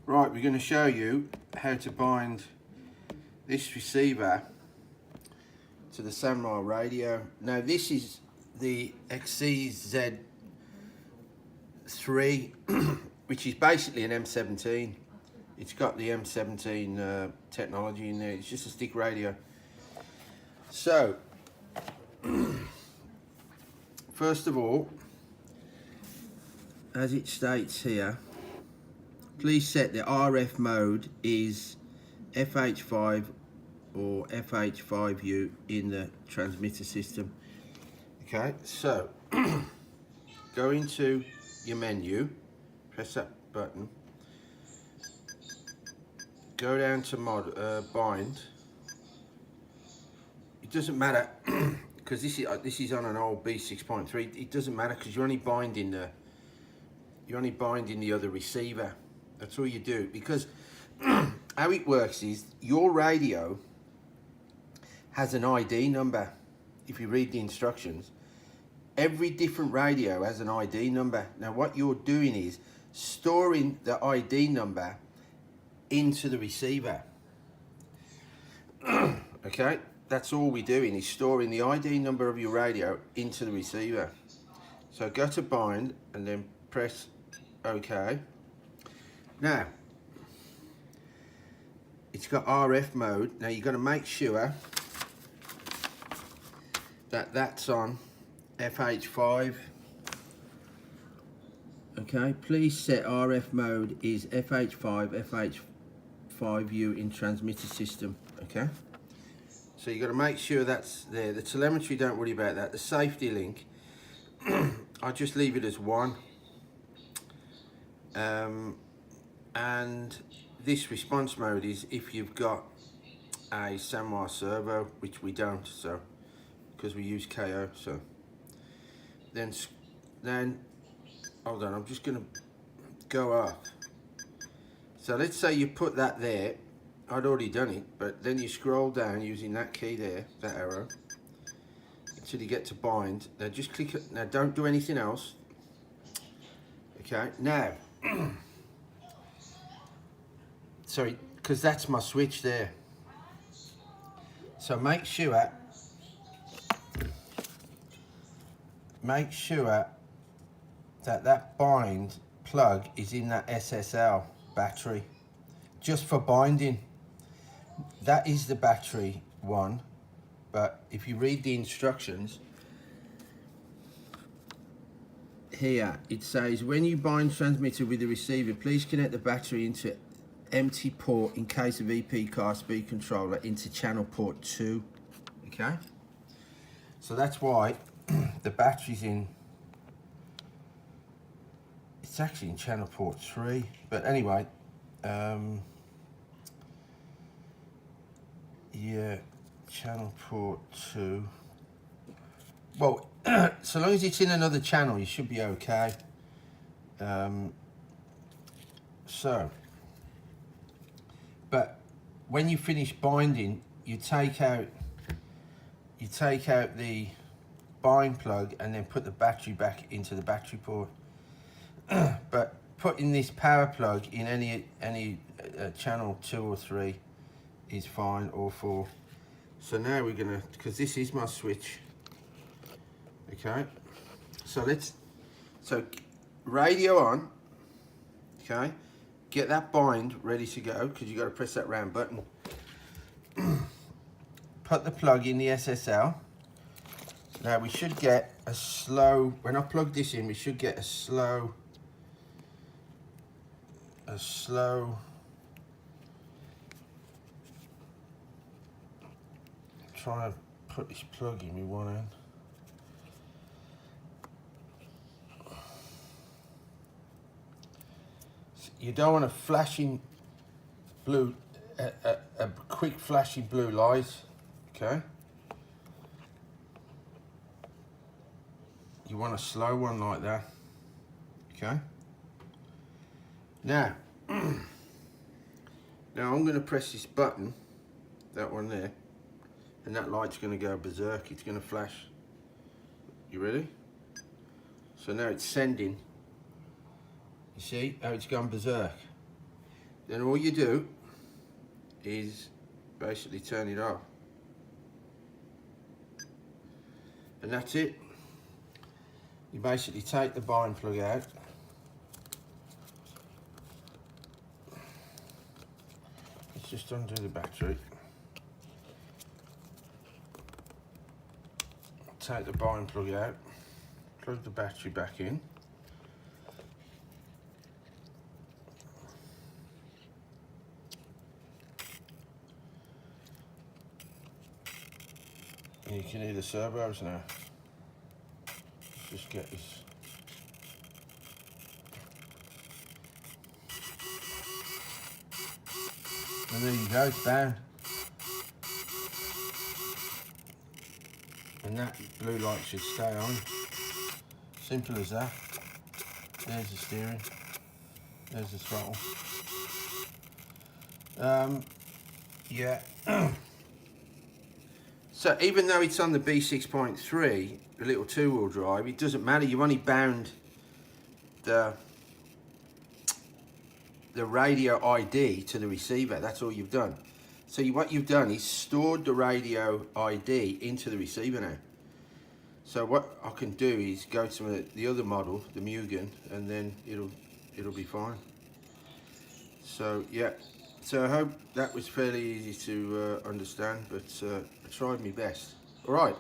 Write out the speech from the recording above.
Right, we're going to show you how to bind this receiver to the Sanwa radio. Now this is the Exzes Zlll, which is basically an M17. It's got the M17 technology in there. It's just a stick radio. So, first of all, as it states here, please set the RF mode is FH5 or FH5U in the transmitter system. Okay, so go into your menu, press that button, go down to bind. It doesn't matter because this is on an old B6.3. It doesn't matter because you're only binding the other receiver. That's all you do, because how it works is your radio has an ID number. If you read the instructions, every different radio has an ID number. Now what you're doing is storing the ID number into the receiver. Okay, that's all we're doing, is storing the ID number of your radio into the receiver. So go to bind and then press OK. Now, it's got RF mode. Now you've got to make sure that that's on FH5. Okay, please set RF mode is FH5, FH5U in transmitter system. Okay, so you've got to make sure that's there. The telemetry, don't worry about that. The safety link, I'll just leave it as 1. And this response mode is if you've got a Sanwa servo, which we don't, so because we use KO. So then hold on, I'm just gonna go up. So let's say you put that there. I'd already done it, but then you scroll down using that key there, that arrow, until you get to bind. Now just click it. Now don't do anything else. Okay, now sorry, because that's my switch there. So make sure that bind plug is in that SSL battery, just for binding. That is the battery one, but if you read the instructions here, it says when you bind transmitter with the receiver, please connect the battery into empty port in case of EP car speed controller into channel port 2. Okay, so that's why the battery's in, it's actually in channel port 3, but anyway, yeah, channel port 2. Well, so long as it's in another channel, you should be okay. But when you finish binding, you take out the bind plug and then put the battery back into the battery port. But putting this power plug in any channel 2 or 3 is fine, or 4. So now we're gonna, because this is my switch. Okay, so radio on. Okay, get that bind ready to go, because you got to press that round button. Put the plug in the SSL. Now we should get a slow, when I plug this in, we should get a slow, try and put this plug in with one hand. You don't want a flashing blue, a quick flashing blue light, okay? You want a slow one like that, okay? Now, I'm going to press this button, that one there, and that light's going to go berserk. It's going to flash. You ready? So now it's sending. You see how it's gone berserk? then all you do is basically turn it off. And that's it. You basically take the bind plug out. Let's just undo the battery. Take the bind plug out, plug the battery back in. And you can hear the servos now. Let's just get this. And there you go, it's down. And that blue light should stay on. Simple as that. There's the steering. There's the throttle. Yeah. So even though it's on the B6.3, the little two-wheel drive, it doesn't matter. You've only bound the radio ID to the receiver. That's all you've done. So what you've done is stored the radio ID into the receiver now. So what I can do is go to the other model, the Mugen, and then it'll be fine. So yeah, so I hope that was fairly easy to understand, but I tried my best. All right.